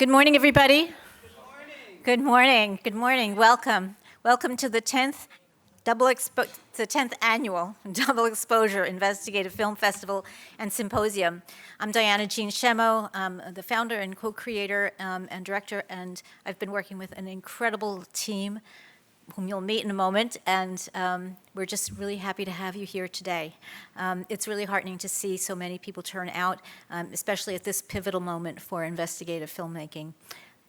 Good morning, everybody. Good morning. Good morning. Welcome. Welcome to the 10th annual Double Exposure Investigative Film Festival and Symposium. I'm Diana Jean Shemo. I'm the founder and co-creator and director, and I've been working with an incredible team whom you'll meet in a moment, and we're just really happy to have you here today. It's really heartening to see so many people turn out, especially at this pivotal moment for investigative filmmaking.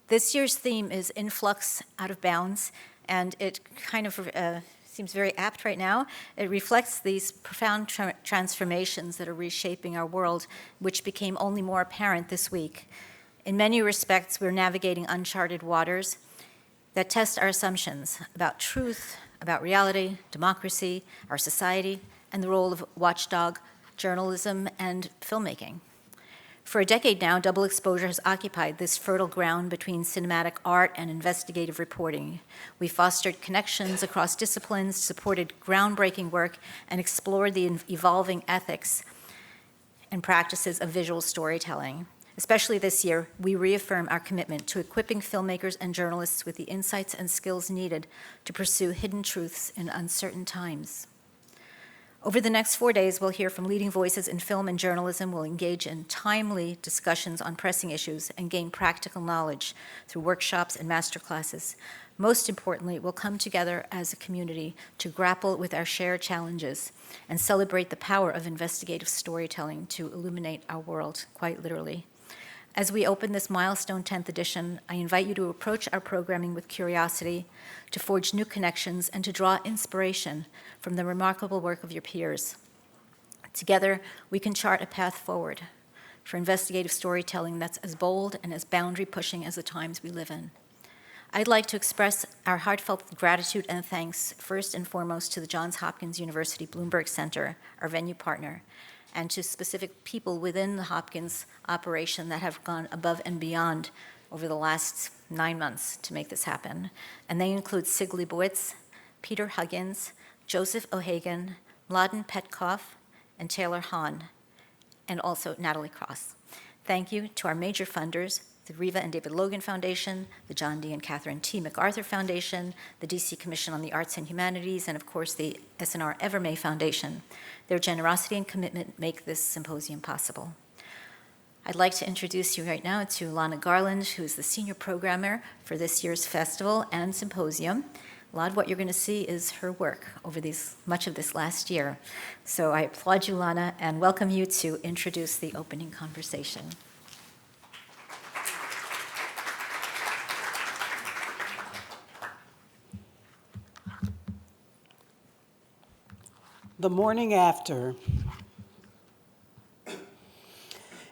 This year's theme is Influx Out of Bounds, and it kind of seems very apt right now. It reflects these profound transformations that are reshaping our world, which became only more apparent this week. In many respects, we're navigating uncharted waters that test our assumptions about truth, about reality, democracy, our society, and the role of watchdog journalism and filmmaking. For a decade now, Double Exposure has occupied this fertile ground between cinematic art and investigative reporting. We fostered connections across disciplines, supported groundbreaking work, and explored the evolving ethics and practices of visual storytelling. Especially this year, we reaffirm our commitment to equipping filmmakers and journalists with the insights and skills needed to pursue hidden truths in uncertain times. Over the next 4 days, we'll hear from leading voices in film and journalism. We'll engage in timely discussions on pressing issues and gain practical knowledge through workshops and masterclasses. Most importantly, we'll come together as a community to grapple with our shared challenges and celebrate the power of investigative storytelling to illuminate our world, quite literally. As we open this milestone 10th edition, I invite you to approach our programming with curiosity, to forge new connections, and to draw inspiration from the remarkable work of your peers. Together, we can chart a path forward for investigative storytelling that's as bold and as boundary-pushing as the times we live in. I'd like to express our heartfelt gratitude and thanks, first and foremost, to the Johns Hopkins University Bloomberg Center, our venue partner, and to specific people within the Hopkins operation that have gone above and beyond over the last 9 months to make this happen. And they include Sig Leibowitz, Peter Huggins, Joseph O'Hagan, Mladen Petkov, and Taylor Hahn, and also Natalie Cross. Thank you to our major funders, the Riva and David Logan Foundation, the John D. and Catherine T. MacArthur Foundation, the DC Commission on the Arts and Humanities, and of course the SNR Evermay Foundation. Their generosity and commitment make this symposium possible. I'd like to introduce you right now to Lana Garland, who is the senior programmer for this year's festival and symposium. A lot of what you're going to see is her work over much of this last year. So I applaud you, Lana, and welcome you to introduce the opening conversation. The morning after.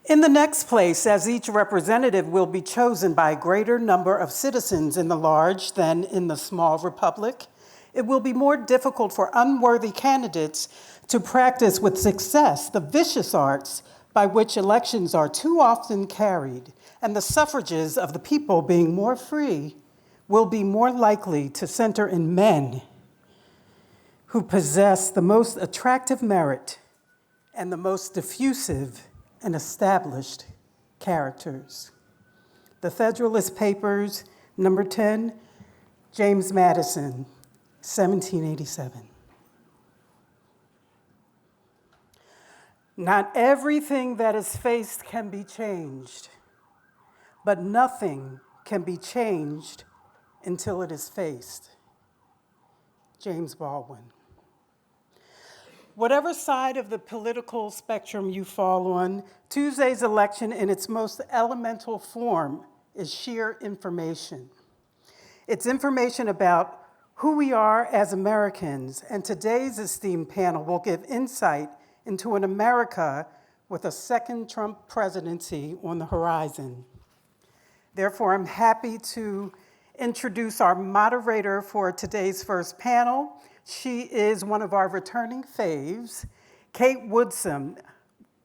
In the next place, as each representative will be chosen by a greater number of citizens in the large than in the small republic, it will be more difficult for unworthy candidates to practice with success the vicious arts by which elections are too often carried, and the suffrages of the people, being more free, will be more likely to center in men who possess the most attractive merit and the most diffusive and established characters. The Federalist Papers, number 10, James Madison, 1787. Not everything that is faced can be changed, but nothing can be changed until it is faced. James Baldwin. Whatever side of the political spectrum you fall on, Tuesday's election in its most elemental form is sheer information. It's information about who we are as Americans, and today's esteemed panel will give insight into an America with a second Trump presidency on the horizon. Therefore, I'm happy to introduce our moderator for today's first panel. She is one of our returning faves, Kate Woodsome.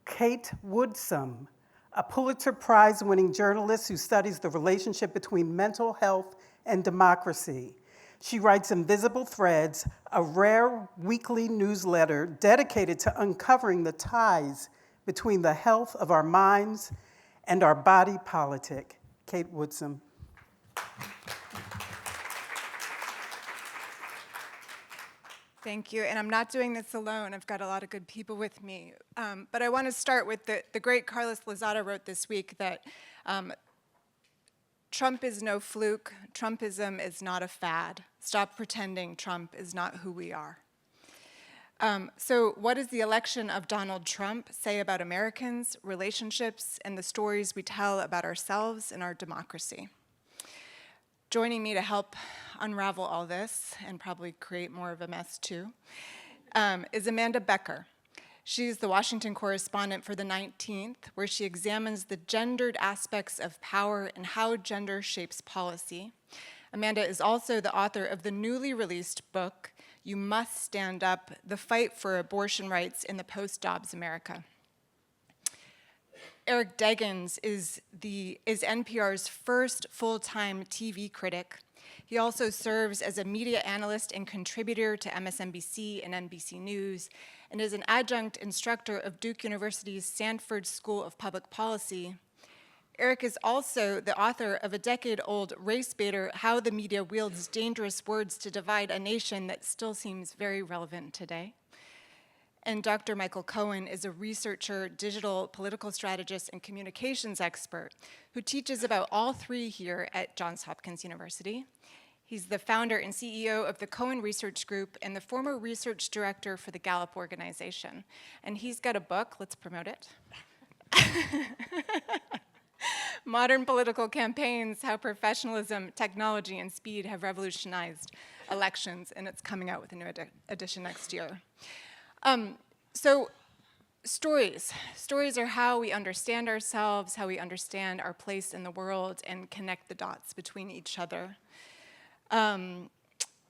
Kate Woodsome, a Pulitzer Prize-winning journalist who studies the relationship between mental health and democracy. She writes Invisible Threads, a rare weekly newsletter dedicated to uncovering the ties between the health of our minds and our body politic. Kate Woodsome. Thank you, and I'm not doing this alone. I've got a lot of good people with me. But I want to start with the great Carlos Lozada wrote this week that Trump is no fluke, Trumpism is not a fad. Stop pretending Trump is not who we are. So what does the election of Donald Trump say about Americans, relationships, and the stories we tell about ourselves and our democracy? Joining me to help unravel all this, and probably create more of a mess too, is Amanda Becker. She's the Washington correspondent for the 19th, where she examines the gendered aspects of power and how gender shapes policy. Amanda is also the author of the newly released book, You Must Stand Up: The Fight for Abortion Rights in the Post-Dobbs America. Eric Deggans is NPR's first full-time TV critic. He also serves as a media analyst and contributor to MSNBC and NBC News, and is an adjunct instructor of Duke University's Sanford School of Public Policy. Eric is also the author of a decade-old race baiter, How the Media Wields Dangerous Words to Divide a Nation, that still seems very relevant today. And Dr. Michael Cohen is a researcher, digital political strategist, and communications expert who teaches about all three here at Johns Hopkins University. He's the founder and CEO of the Cohen Research Group and the former research director for the Gallup organization. And he's got a book, let's promote it. Modern Political Campaigns, How Professionalism, Technology, and Speed Have Revolutionized Elections, and it's coming out with a new edition next year. So stories. Stories are how we understand ourselves, how we understand our place in the world, and connect the dots between each other.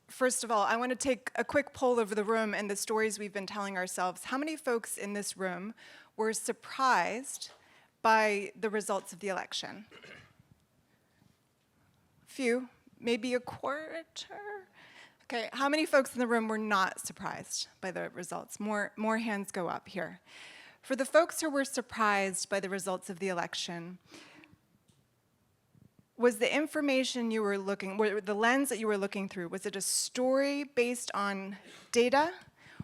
First of all, I want to take a quick poll over the room and the stories we've been telling ourselves. How many folks in this room were surprised by the results of the election? Few, maybe a quarter? Okay, how many folks in the room were not surprised by the results? More hands go up here. For the folks who were surprised by the results of the election, was the information you were the lens that you were looking through, was it a story based on data,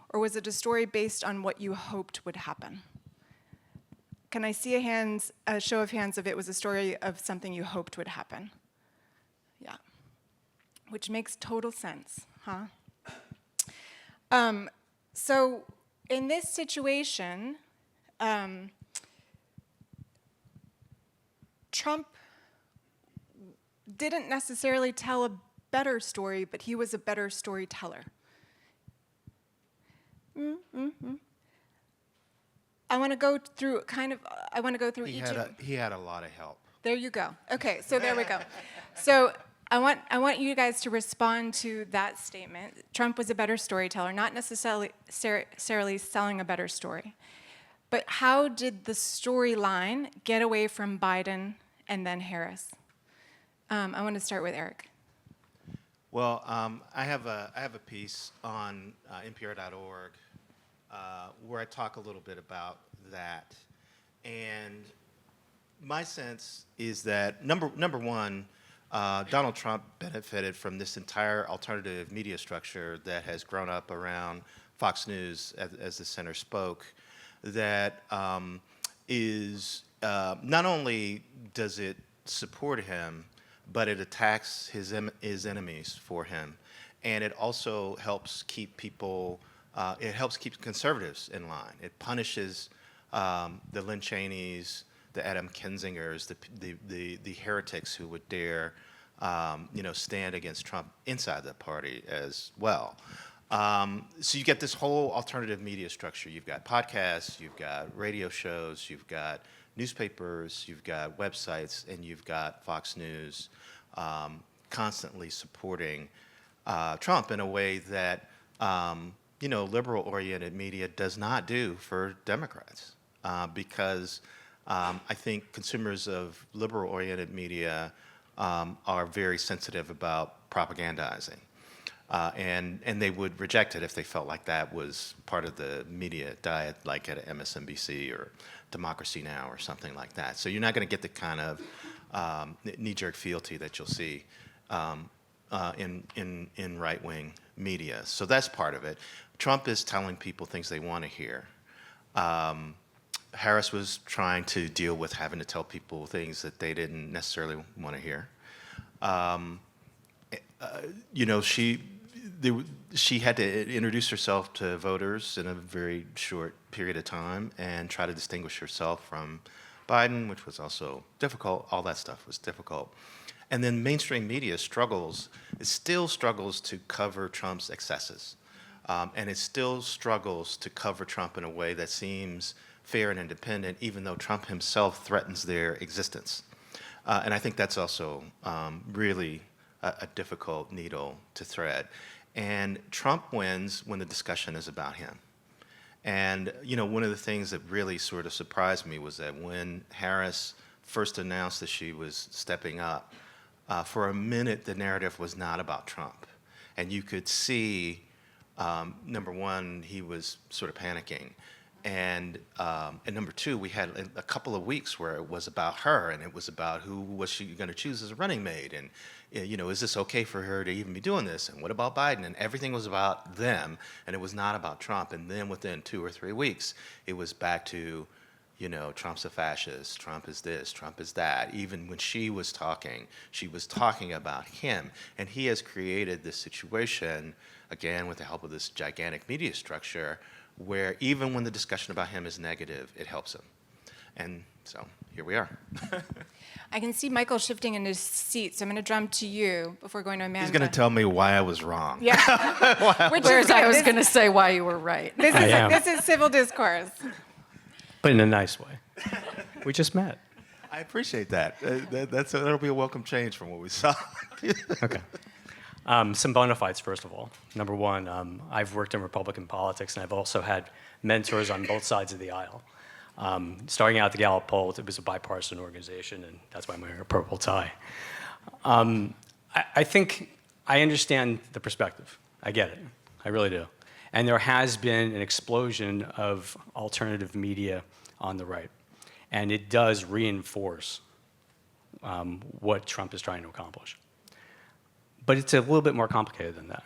or was it a story based on what you hoped would happen? Can I see a show of hands if it was a story of something you hoped would happen? Yeah, which makes total sense, huh? So in this situation, Trump didn't necessarily tell a better story, but he was a better storyteller. I want to go through each of them. He had a lot of help. There you go. Okay, so there we go. So I want you guys to respond to that statement. Trump was a better storyteller, not necessarily selling a better story. But how did the storyline get away from Biden and then Harris? I want to start with Eric. Well, I have a piece on NPR.org where I talk a little bit about that, and my sense is that number one, Donald Trump benefited from this entire alternative media structure that has grown up around Fox News, as the center spoke, that is not only does it support him, but it attacks his enemies for him, and it also helps keep people. It helps keep conservatives in line. It punishes the Lynn Cheneys, the Adam Kinzingers, the heretics who would dare, stand against Trump inside the party as well. So you get this whole alternative media structure. You've got podcasts, you've got radio shows, you've got newspapers, you've got websites, and you've got Fox News constantly supporting Trump in a way that liberal-oriented media does not do for Democrats, because I think consumers of liberal-oriented media are very sensitive about propagandizing, and they would reject it if they felt like that was part of the media diet, like at MSNBC or Democracy Now! Or something like that. So you're not going to get the kind of knee-jerk fealty that you'll see in right-wing media. So that's part of it. Trump is telling people things they want to hear. Harris was trying to deal with having to tell people things that they didn't necessarily want to hear. She had to introduce herself to voters in a very short period of time and try to distinguish herself from Biden, which was also difficult. All that stuff was difficult. And then mainstream media still struggles to cover Trump's excesses. And it still struggles to cover Trump in a way that seems fair and independent, even though Trump himself threatens their existence. And I think that's also really a difficult needle to thread. And Trump wins when the discussion is about him. And one of the things that really sort of surprised me was that when Harris first announced that she was stepping up, for a minute the narrative was not about Trump. And you could see, number one, he was sort of panicking. And number two, we had a couple of weeks where it was about her, and it was about who was she going to choose as a running mate, and is this okay for her to even be doing this, and what about Biden? And everything was about them, and it was not about Trump. And then within 2 or 3 weeks, it was back to, Trump's a fascist, Trump is this, Trump is that. Even when she was talking about him, and he has created this situation, again, with the help of this gigantic media structure, where even when the discussion about him is negative, it helps him. And so here we are. I can see Michael shifting in his seat, so I'm going to jump to you before going to Amanda. He's going to tell me why I was wrong. Yeah. Whereas I was going to say why you were right. This is civil discourse. But in a nice way. We just met. I appreciate that. That'll be a welcome change from what we saw. Okay. Some bona fides, first of all. Number one, I've worked in Republican politics, and I've also had mentors on both sides of the aisle. Starting out at the Gallup poll, it was a bipartisan organization, and that's why I'm wearing a purple tie. I think I understand the perspective. I get it. I really do. And there has been an explosion of alternative media on the right. And it does reinforce what Trump is trying to accomplish. But it's a little bit more complicated than that.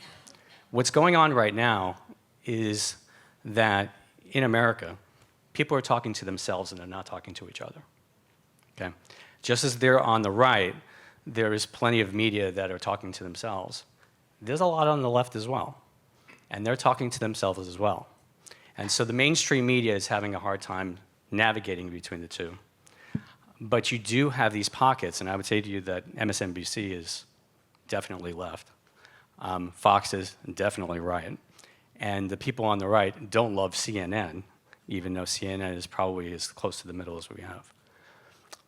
What's going on right now is that in America, people are talking to themselves and they're not talking to each other. Okay? Just as they're on the right, there is plenty of media that are talking to themselves. There's a lot on the left as well. And they're talking to themselves as well. And so the mainstream media is having a hard time navigating between the two. But you do have these pockets, and I would say to you that MSNBC is definitely left. Fox is definitely right. And the people on the right don't love CNN, even though CNN is probably as close to the middle as we have.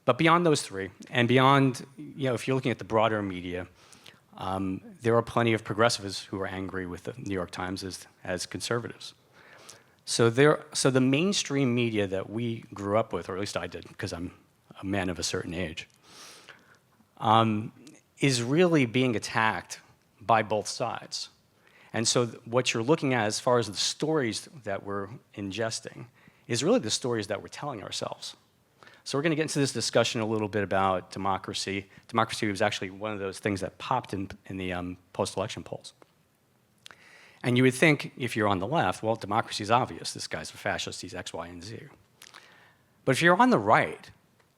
But beyond those three, and beyond, if you're looking at the broader media, there are plenty of progressives who are angry with the New York Times as conservatives. So the mainstream media that we grew up with, or at least I did, because I'm a man of a certain age, is really being attacked by both sides. And so what you're looking at as far as the stories that we're ingesting is really the stories that we're telling ourselves. So we're going to get into this discussion a little bit about democracy. Democracy was actually one of those things that popped in the post-election polls. And you would think, if you're on the left, well, democracy is obvious. This guy's a fascist, he's X, Y, and Z. But if you're on the right,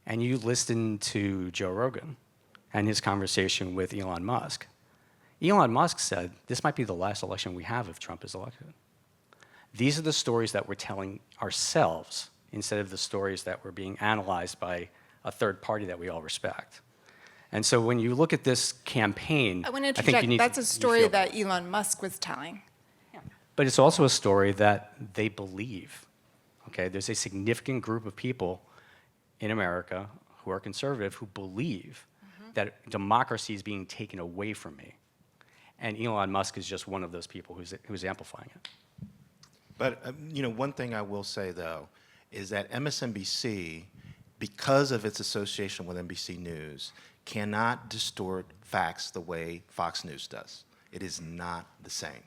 and you listen to Joe Rogan and his conversation with Elon Musk said, this might be the last election we have if Trump is elected. These are the stories that we're telling ourselves instead of the stories that were being analyzed by a third party that we all respect. And so when you look at this campaign, I want to I think interject. you need That's a you story feel- that Elon Musk was telling. But it's also a story that they believe. Okay, there's a significant group of people in America who are conservative who believe that democracy is being taken away from me. And Elon Musk is just one of those people who's amplifying it. But one thing I will say, though, is that MSNBC, because of its association with NBC News, cannot distort facts the way Fox News does. It is not the same.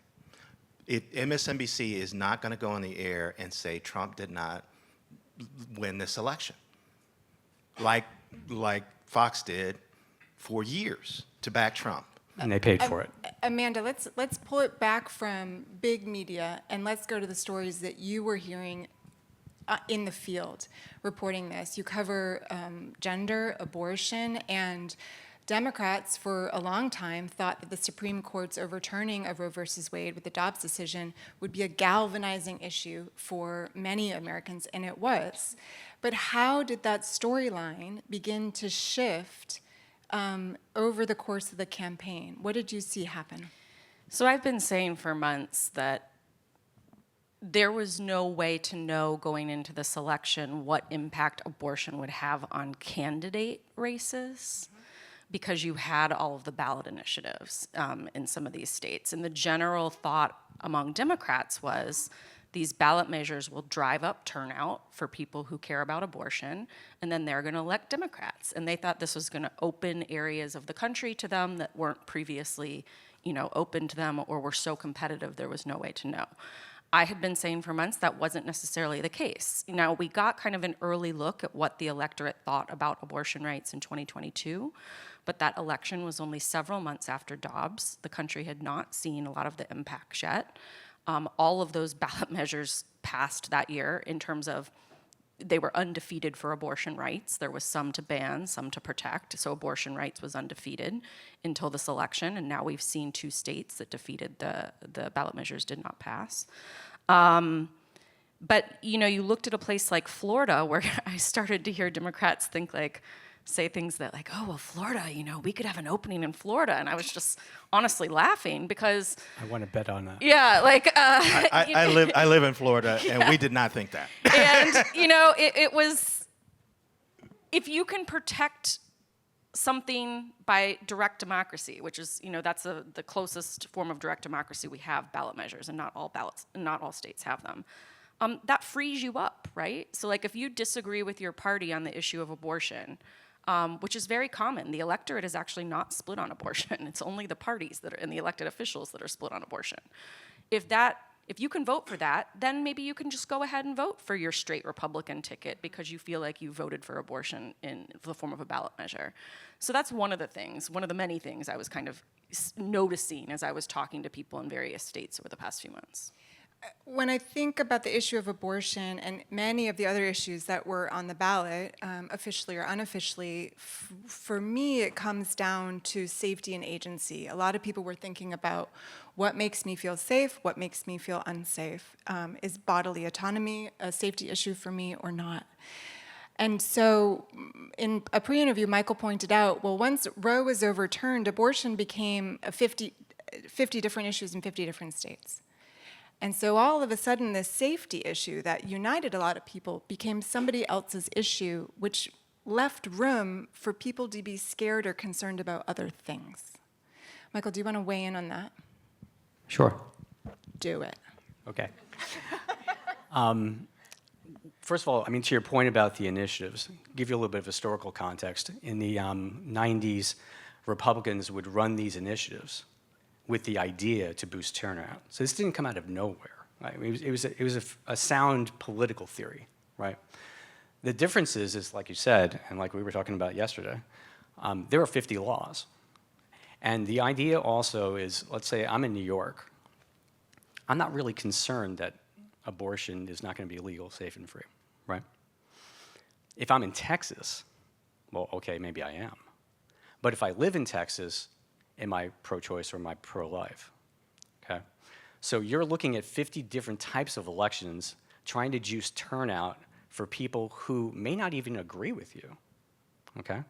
MSNBC is not going to go on the air and say Trump did not win this election, like Fox did for years to back Trump. And they paid for it. Amanda, let's pull it back from big media and let's go to the stories that you were hearing in the field reporting this. You cover gender, abortion, and Democrats for a long time thought that the Supreme Court's overturning of Roe versus Wade with the Dobbs decision would be a galvanizing issue for many Americans, and it was. But how did that storyline begin to shift over the course of the campaign? What did you see happen? So I've been saying for months that there was no way to know going into this election what impact abortion would have on candidate races, because you had all of the ballot initiatives in some of these states. And the general thought among Democrats was these ballot measures will drive up turnout for people who care about abortion, and then they're going to elect Democrats. And they thought this was going to open areas of the country to them that weren't previously, open to them or were so competitive there was no way to know. I had been saying for months that wasn't necessarily the case. Now, we got kind of an early look at what the electorate thought about abortion rights in 2022, but that election was only several months after Dobbs. The country had not seen a lot of the impacts yet. All of those ballot measures passed that year in terms of they were undefeated for abortion rights. There was some to ban, some to protect. So abortion rights was undefeated until this election, and now we've seen 2 states that defeated the ballot measures did not pass. But you looked at a place like Florida, where I started to hear Democrats say things that oh, well, Florida, we could have an opening in Florida. And I was just honestly laughing because I want to bet on that. yeah, I live in Florida, and we did not think that. And, it was, if you can protect something by direct democracy, which is, that's the closest form of direct democracy we have, ballot measures, and not all states have them. That frees you up, right? So if you disagree with your party on the issue of abortion, which is very common, the electorate is actually not split on abortion. It's only the parties that are and the elected officials that are split on abortion. If you can vote for that, then maybe you can just go ahead and vote for your straight Republican ticket because you feel like you voted for abortion in the form of a ballot measure. So that's one of the many things I was kind of noticing as I was talking to people in various states over the past few months. When I think about the issue of abortion and many of the other issues that were on the ballot, officially or unofficially, for me it comes down to safety and agency. A lot of people were thinking about what makes me feel safe, what makes me feel unsafe. Is bodily autonomy a safety issue for me or not? And so in a pre-interview, Michael pointed out, well, once Roe was overturned, abortion became 50 different issues in 50 different states. And so all of a sudden, this safety issue that united a lot of people became somebody else's issue, which left room for people to be scared or concerned about other things. Michael, do you want to weigh in on that? Sure. Do it. Okay. First of all, to your point about the initiatives, give you a little bit of historical context. In the 90s, Republicans would run these initiatives with the idea to boost turnout. So this didn't come out of nowhere. Right? It was a sound political theory, right? The difference is like you said, and like we were talking about yesterday, there are 50 laws. And the idea also is, let's say I'm in New York. I'm not really concerned that abortion is not going to be legal, safe, and free, right? If I'm in Texas, well, okay, maybe I am. But if I live in Texas, am I pro-choice or am I pro-life? Okay? So you're looking at 50 different types of elections trying to juice turnout for people who may not even agree with you. Okay?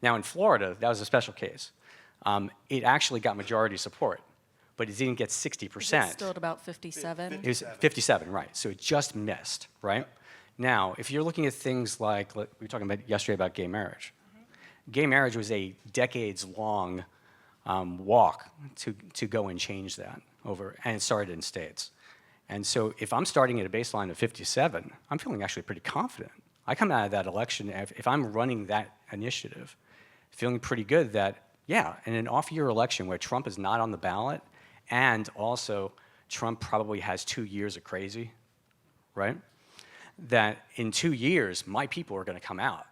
Now in Florida, that was a special case. It actually got majority support, but it didn't get 60%. It's still at about 57. It was 57, right. So it just missed, right? Now, if you're looking at things like we were talking about yesterday about gay marriage. Gay marriage was a decades-long walk to go and change that and it started in states. And so if I'm starting at a baseline of 57, I'm feeling actually pretty confident. I come out of that election, if I'm running that initiative, feeling pretty good that, yeah, in an off-year election where Trump is not on the ballot, and also Trump probably has 2 years of crazy, right? That in 2 years, my people are going to come out.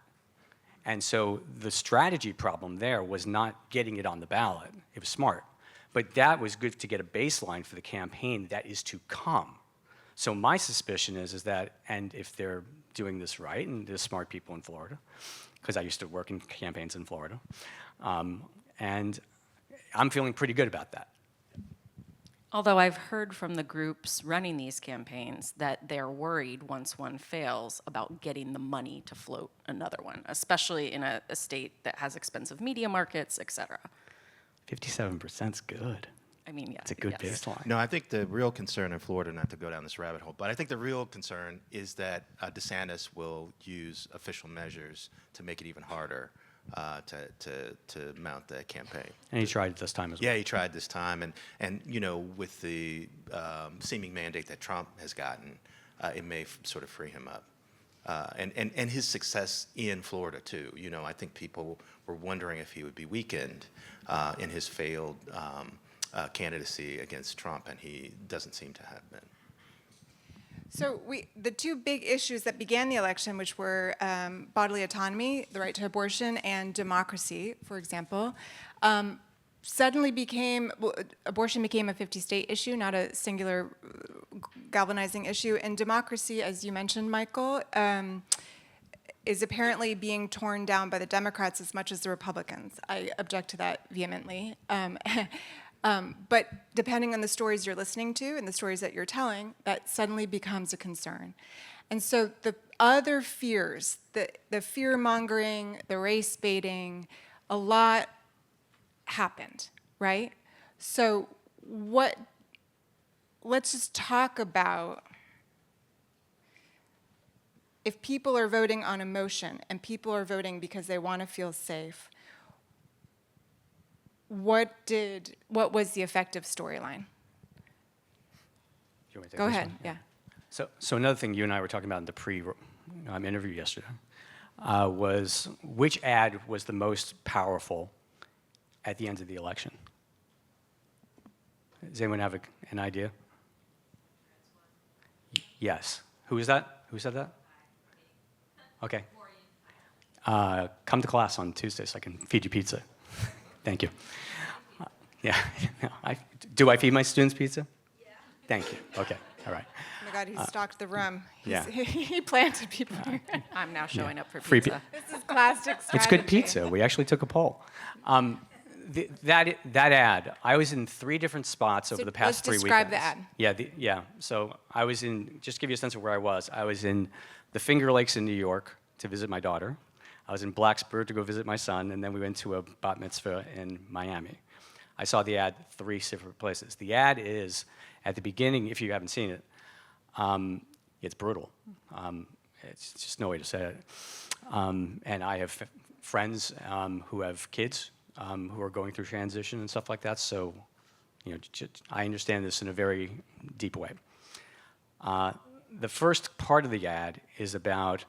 And so the strategy problem there was not getting it on the ballot. It was smart. But that was good to get a baseline for the campaign that is to come. So my suspicion is that, and if they're doing this right, and there's smart people in Florida, because I used to work in campaigns in Florida, and I'm feeling pretty good about that. Although I've heard from the groups running these campaigns that they're worried once one fails about getting the money to float another one, especially in a state that has expensive media markets, et cetera. 57% is good. I mean, yeah. It's a good yes. baseline. No, I think the real concern in Florida, not to go down this rabbit hole, but I think the real concern is that DeSantis will use official measures to make it even harder to mount the campaign. And he tried it this time as well. Yeah, he tried this time, and you know, with the seeming mandate that Trump has gotten, it may sort of free him up. And his success in Florida too. You know, I think people were wondering if he would be weakened in his failed candidacy against Trump, and he doesn't seem to have been. So the two big issues that began the election, which were bodily autonomy, the right to abortion, and democracy, for example, suddenly abortion became a 50-state issue, not a singular galvanizing issue. And democracy, as you mentioned, Michael, is apparently being torn down by the Democrats as much as the Republicans. I object to that vehemently. But depending on the stories you're listening to and the stories that you're telling, that suddenly becomes a concern. And so the other fears, the fear-mongering, the race baiting, a lot happened, right? So let's just talk about, if people are voting on emotion and people are voting because they want to feel safe, what was the effective storyline? You want me to take Go this ahead, one? yeah. So another thing you and I were talking about in the pre-interview yesterday was which ad was the most powerful at the end of the election? Does anyone have an idea? Yes. Who was that? Who said that? Okay. Come to class on Tuesday so I can feed you pizza. Thank you. Yeah. Do I feed my students pizza? Yeah. Thank you. Okay. All right. Oh my God, he stocked the room. Yeah. He planted people here. I'm now showing up for Free pizza. This is classic strategy. It's good pizza. We actually took a poll. That ad, I was in 3 different spots over the past 3 weekends. Let's describe the ad. Yeah. So I was in, just to give you a sense of where I was in the Finger Lakes in New York to visit my daughter. I was in Blacksburg to go visit my son, and then we went to a bat mitzvah in Miami. I saw the ad 3 different places. The ad is, at the beginning, if you haven't seen it, it's brutal. It's just no way to say it. And I have friends who have kids who are going through transition and stuff like that, so you know, I understand this in a very deep way. The first part of the ad is about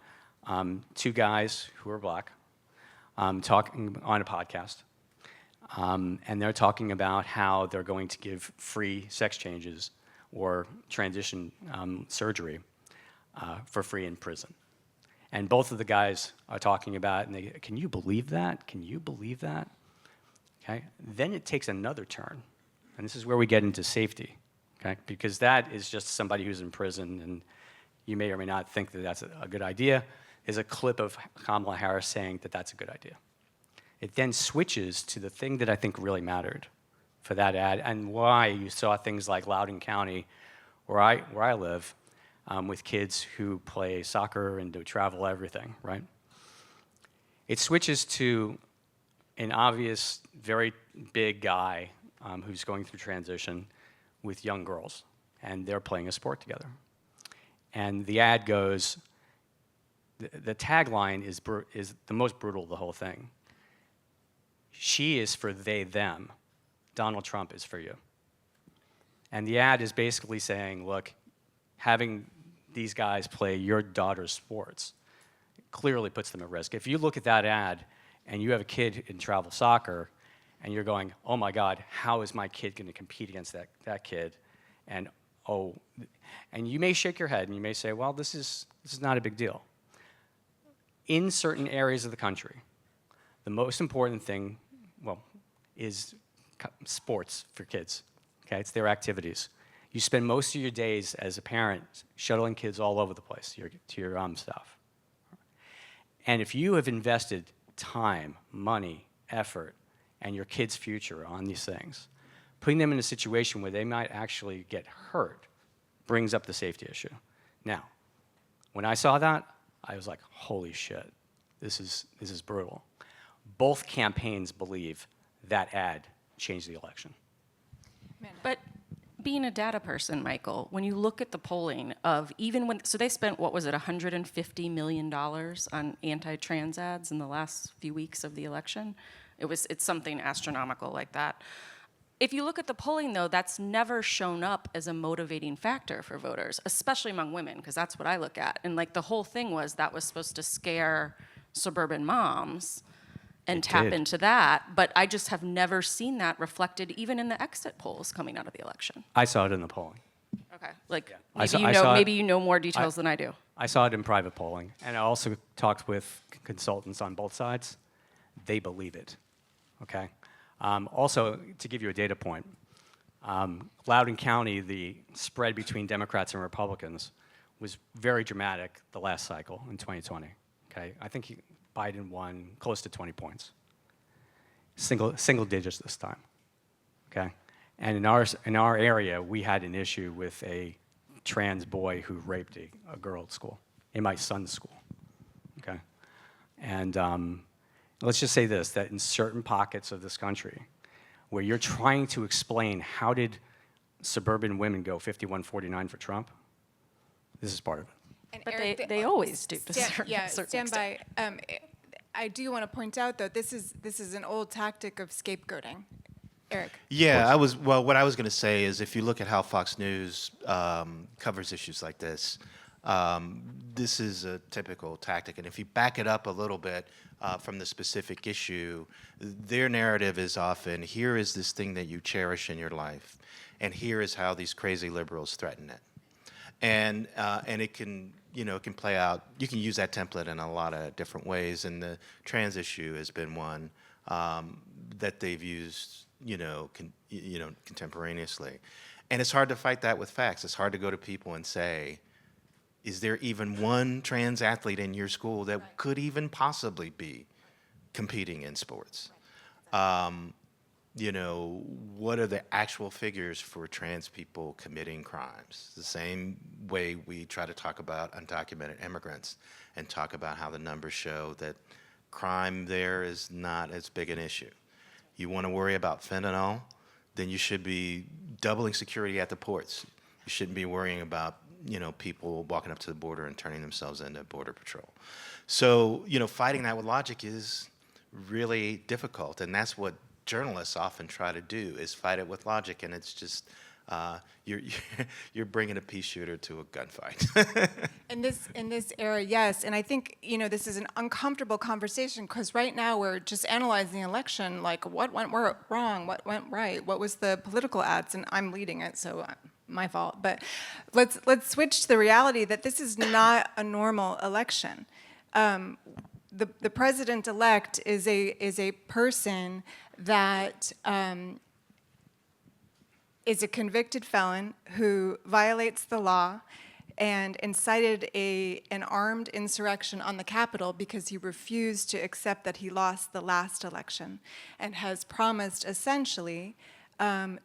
2 guys who are black talking on a podcast. And they're talking about how they're going to give free sex changes or transition surgery for free in prison. And both of the guys are talking about, and can you believe that? Can you believe that? Okay. Then it takes another turn. And this is where we get into safety. Okay. Because that is just somebody who's in prison, and you may or may not think that that's a good idea. There's a clip of Kamala Harris saying that that's a good idea. It then switches to the thing that I think really mattered for that ad, and why you saw things like Loudoun County, where I live, with kids who play soccer and do travel everything, right? It switches to an obvious, very big guy who's going through transition with young girls, and they're playing a sport together. And the ad goes, the tagline is the most brutal of the whole thing. She is for they, them. Donald Trump is for you. And the ad is basically saying, look, having these guys play your daughter's sports clearly puts them at risk. If you look at that ad and you have a kid in travel soccer and you're going, oh my God, how is my kid going to compete against that kid? And you may shake your head and you may say, well, this is not a big deal. in certain areas of the country, the most important thing, well, is sports for kids. Okay, it's their activities. You spend most of your days as a parent shuttling kids all over the place to your stuff. And if you have invested time, money, effort, and your kid's future on these things, putting them in a situation where they might actually get hurt brings up the safety issue. Now, when I saw that, I was like, holy shit, this is brutal. Both campaigns believe that ad changed the election. But being a data person, Michael, when you look at the polling of even when, so they spent, what was it, $150 million on anti-trans ads in the last few weeks of the election? It's something astronomical like that. If you look at the polling, though, that's never shown up as a motivating factor for voters, especially among women, because that's what I look at. And like the whole thing was that was supposed to scare suburban moms and tap into that, but I just have never seen that reflected even in the exit polls coming out of the election. I saw it in the polling. Okay, like maybe you know more details than I do. I saw it in private polling, and I also talked with consultants on both sides. They believe it, okay? Also, to give you a data point, Loudoun County, the spread between Democrats and Republicans was very dramatic the last cycle in 2020, okay? I think Biden won close to 20 points. Single digits this time, okay? And in our area, we had an issue with a trans boy who raped a girl at school, in my son's school, okay? And let's just say this, that in certain pockets of this country, where you're trying to explain how did suburban women go 51-49 for Trump, this is part of it. And But Eric, they always do to stand certain by. I do want to point out, though, this is an old tactic of scapegoating. Eric. Yeah, what I was going to say is if you look at how Fox News covers issues like this, this is a typical tactic. And if you back it up a little bit from the specific issue, their narrative is often, here is this thing that you cherish in your life, and here is how these crazy liberals threaten it. And it can, it can play out. You can use that template in a lot of different ways, and the trans issue has been one that they've used, contemporaneously. And it's hard to fight that with facts. It's hard to go to people and say, is there even one trans athlete in your school that could even possibly be competing in sports? What are the actual figures for trans people committing crimes? The same way we try to talk about undocumented immigrants and talk about how the numbers show that crime there is not as big an issue. You want to worry about fentanyl, then you should be doubling security at the ports. You shouldn't be worrying about, people walking up to the border and turning themselves into Border Patrol. So, fighting that with logic is really difficult, and that's what journalists often try to do, is fight it with logic, and it's just you're bringing a pea shooter to a gunfight. In this era, yes, and I think this is an uncomfortable conversation because right now we're just analyzing the election, like what went wrong, what went right, what was the political ads, and I'm leading it, so my fault. But let's switch to the reality that this is not a normal election. The president-elect is a person that is a convicted felon who violates the law and incited an armed insurrection on the Capitol because he refused to accept that he lost the last election, and has promised essentially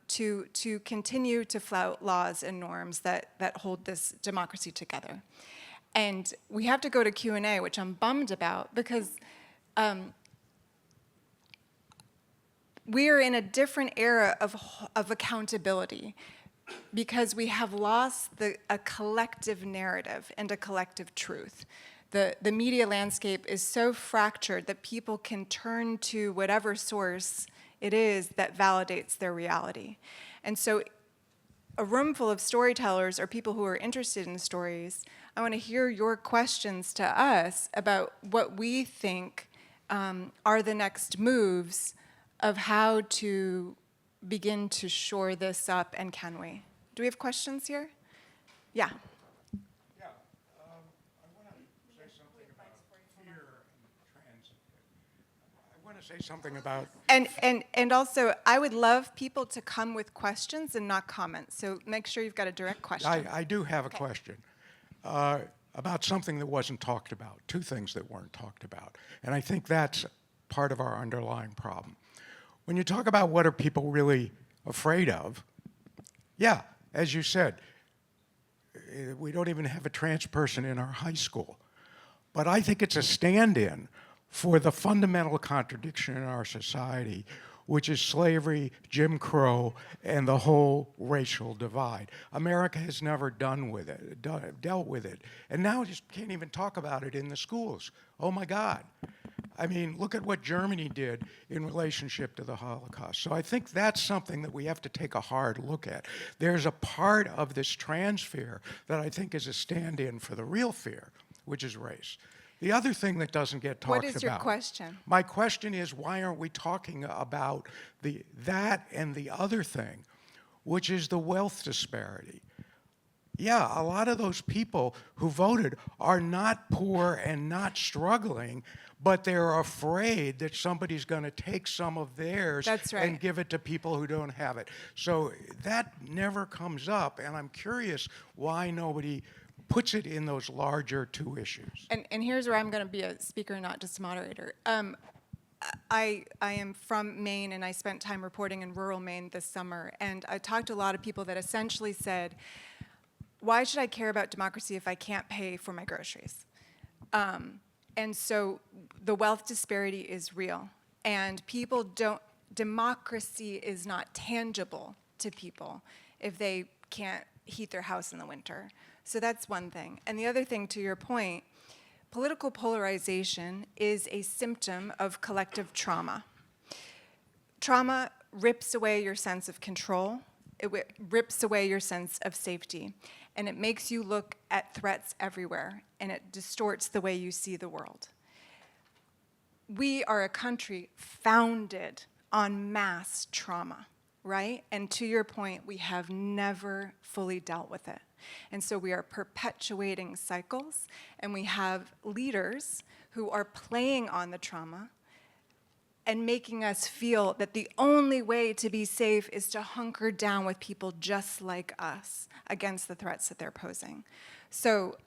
to continue to flout laws and norms that hold this democracy together. And we have to go to Q&A, which I'm bummed about because we are in a different era of accountability because we have lost a collective narrative and a collective truth. The media landscape is so fractured that people can turn to whatever source it is that validates their reality. And so a room full of storytellers or people who are interested in stories, I want to hear your questions to us about what we think are the next moves of how to begin to shore this up, and can we? Do we have questions here? Yeah. Yeah, I want to say something about fear to say something about. And also, I would love people to come with questions and not comments. So make sure you've got a direct question. I do have a question about something that wasn't talked about, two things that weren't talked about. And I think that's part of our underlying problem. When you talk about what are people really afraid of, yeah, as you said, we don't even have a trans person in our high school. But I think it's a stand-in for the fundamental contradiction in our society, which is slavery, Jim Crow, and the whole racial divide. America has never dealt with it. And now we just can't even talk about it in the schools. Oh my God. I mean, look at what Germany did in relationship to the Holocaust. So I think that's something that we have to take a hard look at. There's a part of this trans fear that I think is a stand-in for the real fear, which is race. The other thing that doesn't get talked about. What is your question? My question is, why aren't we talking about that and the other thing, which is the wealth disparity? Yeah, a lot of those people who voted are not poor and not struggling, but they're afraid that somebody's going to take some of theirs That's right. and give it to people who don't have it. So that never comes up, and I'm curious why nobody puts it in those larger two issues. And here's where I'm going to be a speaker, not just a moderator. I am from Maine, and I spent time reporting in rural Maine this summer, and I talked to a lot of people that essentially said, why should I care about democracy if I can't pay for my groceries? And so the wealth disparity is real, and democracy is not tangible to people if they can't heat their house in the winter. So that's one thing. And the other thing, to your point, political polarization is a symptom of collective trauma. Trauma rips away your sense of control. It rips away your sense of safety. And it makes you look at threats everywhere, and it distorts the way you see the world. We are a country founded on mass trauma, right? And to your point, we have never fully dealt with it. And so we are perpetuating cycles, and we have leaders who are playing on the trauma and making us feel that the only way to be safe is to hunker down with people just like us against the threats that they're posing. So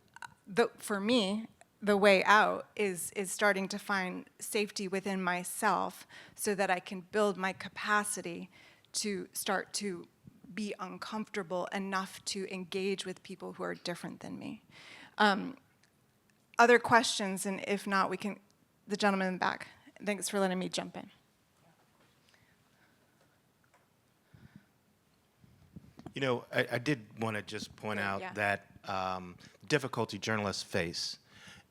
for me, the way out is starting to find safety within myself so that I can build my capacity to start to be uncomfortable enough to engage with people who are different than me. Other questions, and if not, we can, the gentleman in the back. Thanks for letting me jump in. You know, I did want to just point out that difficulty journalists face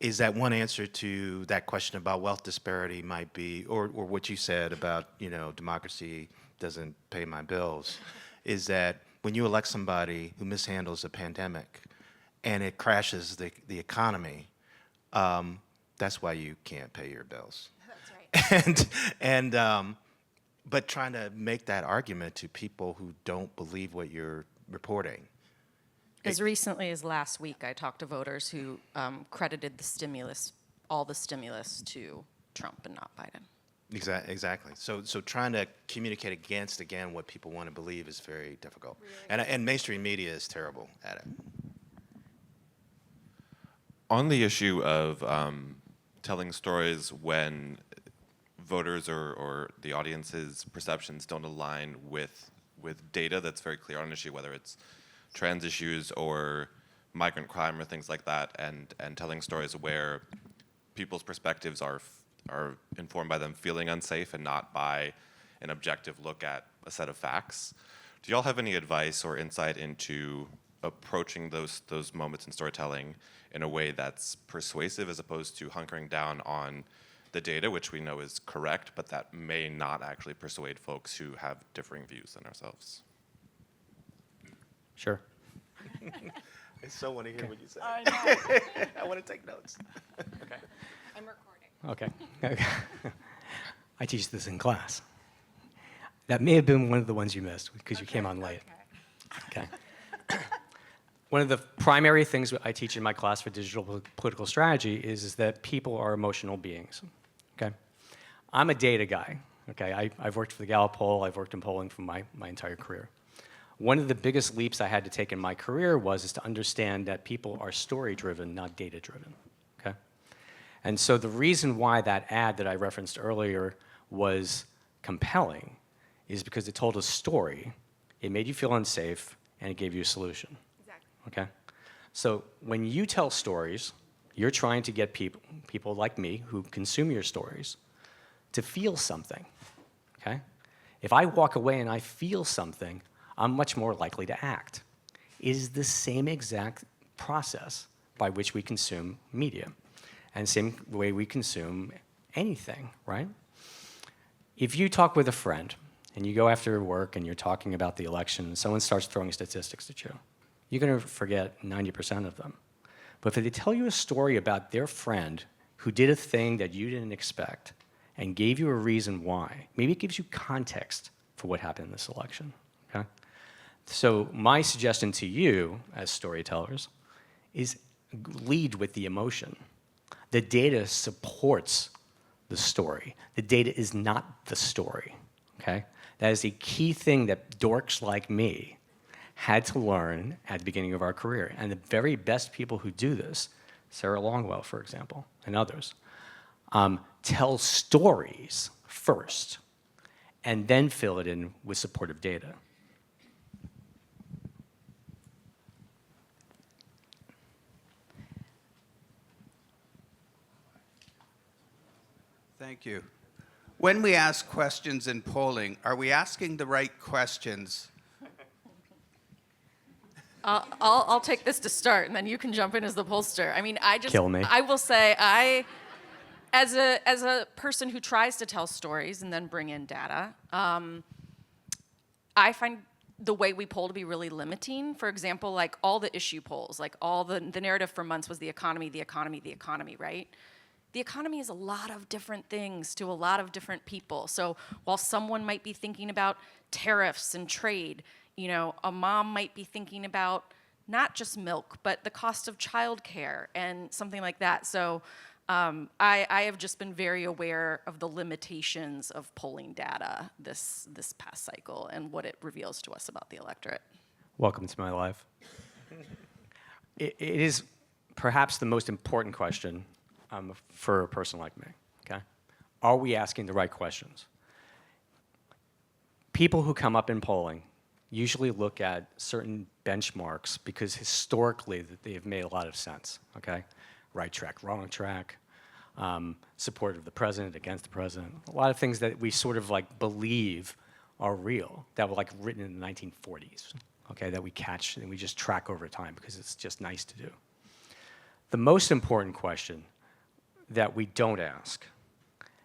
is that one answer to that question about wealth disparity might be, or what you said about, you know, democracy doesn't pay my bills, is that when you elect somebody who mishandles a pandemic and it crashes the economy, that's why you can't pay your bills. That's right. But trying to make that argument to people who don't believe what you're reporting. As recently as last week, I talked to voters who credited all the stimulus to Trump and not Biden. Exactly. So trying to communicate again, what people want to believe is very difficult. Really? And mainstream media is terrible at it. On the issue of telling stories when voters or the audience's perceptions don't align with data that's very clear on an issue, whether it's trans issues or migrant crime or things like that, and telling stories where people's perspectives are informed by them feeling unsafe and not by an objective look at a set of facts. Do y'all have any advice or insight into approaching those moments in storytelling in a way that's persuasive as opposed to hunkering down on the data, which we know is correct, but that may not actually persuade folks who have differing views than ourselves? Sure. I so want to hear what you say. I know. I want to take notes. Okay. I'm recording. Okay. I teach this in class. That may have been one of the ones you missed because you came on late. Okay. One of the primary things I teach in my class for digital political strategy is that people are emotional beings. Okay. I'm a data guy, okay? I've worked for the Gallup poll, I've worked in polling for my entire career. One of the biggest leaps I had to take in my career was to understand that people are story-driven, not data-driven, okay? And so the reason why that ad that I referenced earlier was compelling is because it told a story, it made you feel unsafe, and it gave you a solution. Exactly. Okay? So when you tell stories, you're trying to get people like me who consume your stories to feel something, okay? If I walk away and I feel something, I'm much more likely to act. It is the same exact process by which we consume media, and same way we consume anything, right? If you talk with a friend, and you go after work and you're talking about the election, and someone starts throwing statistics at you, you're going to forget 90% of them. But if they tell you a story about their friend who did a thing that you didn't expect and gave you a reason why, maybe it gives you context for what happened in this election, okay? So my suggestion to you as storytellers is lead with the emotion. The data supports the story. The data is not the story, okay? That is a key thing that dorks like me had to learn at the beginning of our career. And the very best people who do this, Sarah Longwell, for example, and others, tell stories first and then fill it in with supportive data. Thank you. When we ask questions in polling, are we asking the right questions? I'll take this to start, and then you can jump in as the pollster. I mean, Kill me. I will say, as a person who tries to tell stories and then bring in data, I find the way we poll to be really limiting. For example, like all the issue polls, like all the narrative for months was the economy, right? The economy is a lot of different things to a lot of different people. So while someone might be thinking about tariffs and trade, you know, a mom might be thinking about not just milk, but the cost of childcare and something like that. So I have just been very aware of the limitations of polling data this past cycle and what it reveals to us about the electorate. Welcome to my life. It is perhaps the most important question for a person like me, okay? Are we asking the right questions? People who come up in polling usually look at certain benchmarks because historically they have made a lot of sense, okay? Right track, wrong track, support of the president, against the president, a lot of things that we sort of like believe are real, that were like written in the 1940s, okay, that we catch and we just track over time because it's just nice to do. The most important question that we don't ask,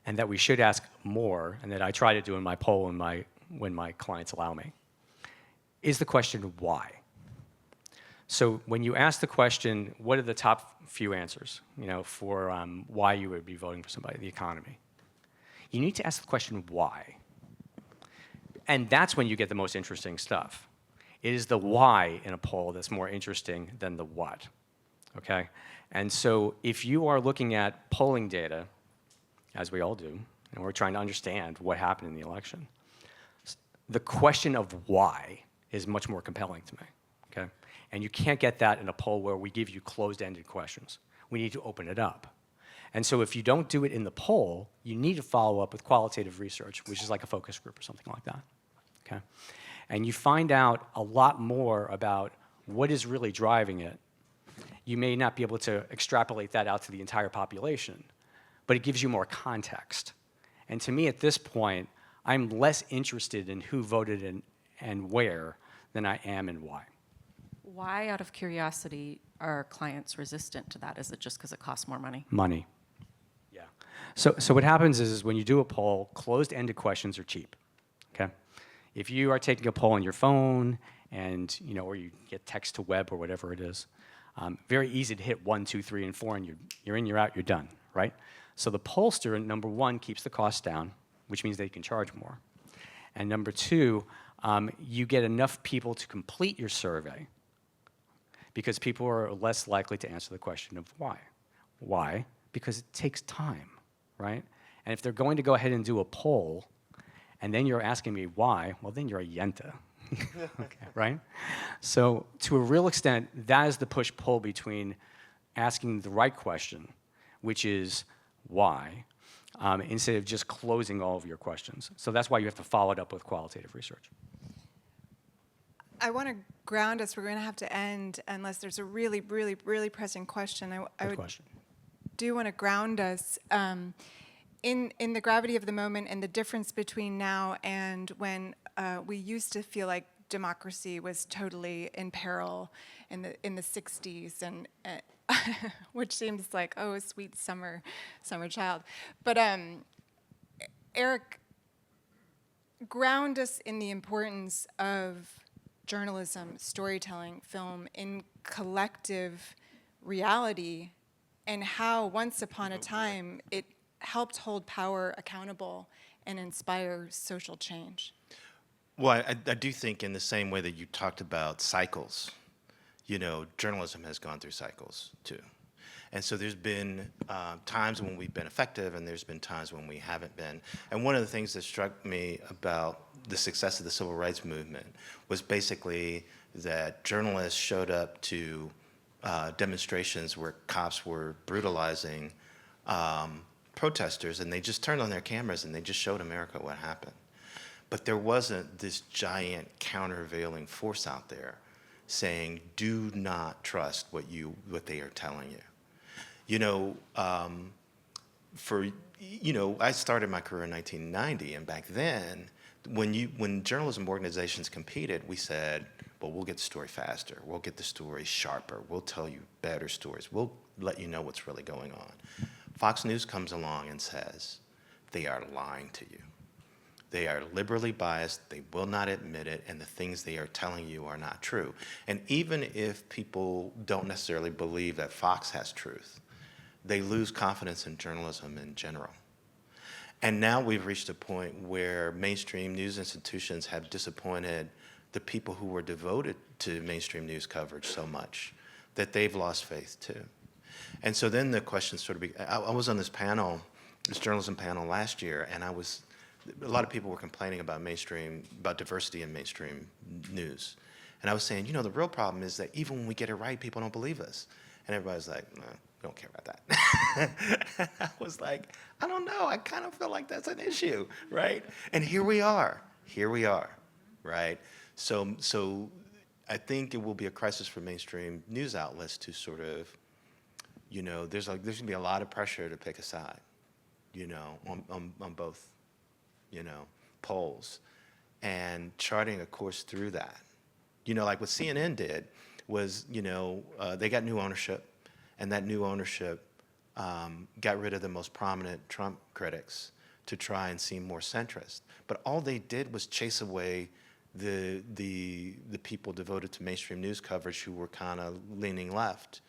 and that we should ask more, and that I try to do in my poll when my clients allow me, is the question of why. So when you ask the question, what are the top few answers, you know, for why you would be voting for somebody, the economy? You need to ask the question why. And that's when you get the most interesting stuff. It is the why in a poll that's more interesting than the what, okay? And so if you are looking at polling data, as we all do, and we're trying to understand what happened in the election, the question of why is much more compelling to me, okay? And you can't get that in a poll where we give you closed-ended questions. We need to open it up. And so if you don't do it in the poll, you need to follow up with qualitative research, which is like a focus group or something like that, okay? And you find out a lot more about what is really driving it. You may not be able to extrapolate that out to the entire population, but it gives you more context. And to me, at this point, I'm less interested in who voted and where than I am in why. Why, out of curiosity, are clients resistant to that? Is it just because it costs more money? Money. Yeah. So what happens is when you do a poll, closed-ended questions are cheap, okay? If you are taking a poll on your phone and, you know, or you get text to web or whatever it is, very easy to hit 1, 2, 3, and 4, and you're in, you're out, you're done, right? So the pollster, number one, keeps the cost down, which means they can charge more. And number two, you get enough people to complete your survey because people are less likely to answer the question of why. Why? Because it takes time, right? And if they're going to go ahead and do a poll, and then you're asking me why, well, then you're a yenta. Okay, right? So to a real extent, that is the push-pull between asking the right question, which is why, instead of just closing all of your questions. So that's why you have to follow it up with qualitative research. I want to ground us. We're going to have to end unless there's a really, really, really pressing question. Good question. Do want to ground us in the gravity of the moment and the difference between now and when we used to feel like democracy was totally in peril in the 60s, and which seems like, oh, a sweet summer child. But Eric, ground us in the importance of journalism, storytelling, film in collective reality, and how once upon a time it helped hold power accountable and inspire social change. Well, I do think in the same way that you talked about cycles, journalism has gone through cycles too. And so there's been times when we've been effective, and there's been times when we haven't been. And one of the things that struck me about the success of the civil rights movement was basically that journalists showed up to demonstrations where cops were brutalizing protesters, and they just turned on their cameras and they just showed America what happened. But there wasn't this giant countervailing force out there saying, do not trust what they are telling you. I started my career in 1990, and back then, when journalism organizations competed, we said, well, we'll get the story faster, we'll get the story sharper, we'll tell you better stories, we'll let you know what's really going on. Fox News comes along and says, they are lying to you. They are liberally biased, they will not admit it, and the things they are telling you are not true. And even if people don't necessarily believe that Fox has truth, they lose confidence in journalism in general. And now we've reached a point where mainstream news institutions have disappointed the people who were devoted to mainstream news coverage so much that they've lost faith too. And so then the question sort of I was on this journalism panel last year, and a lot of people were complaining about diversity in mainstream news. And I was saying, the real problem is that even when we get it right, people don't believe us. And everybody's like, no, we don't care about that. I was like, I don't know. I kind of feel like that's an issue, right? And here we are, right? So I think it will be a crisis for mainstream news outlets to sort of, there's going to be a lot of pressure to pick a side, on both, poles, and charting a course through that. Like what CNN did was, they got new ownership, and that new ownership got rid of the most prominent Trump critics to try and seem more centrist. But all they did was chase away the people devoted to mainstream news coverage who were kind of leaning left,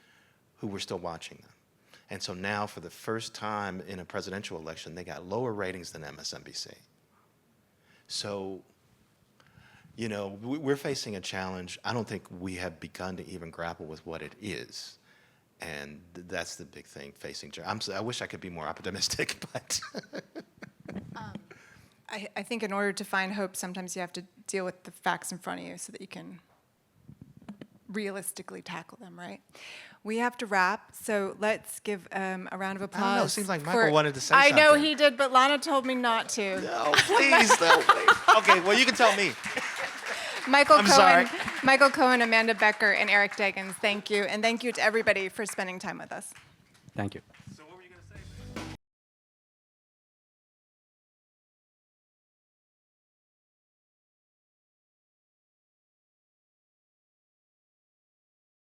who were still watching them. And so now, for the first time in a presidential election, they got lower ratings than MSNBC. So, we're facing a challenge. I don't think we have begun to even grapple with what it is. And that's the big thing facing. I wish I could be more optimistic, but. I think in order to find hope, sometimes you have to deal with the facts in front of you so that you can realistically tackle them, right? We have to wrap, so let's give a round of applause. I don't know, it seems like Michael wanted to say something. I know he did, but Lana told me not to. No, please, no, please. Okay, well, you can tell me. Michael sorry. Cohen, Amanda Becker, and Eric Deggans, thank you. And thank you to everybody for spending time with us. Thank you.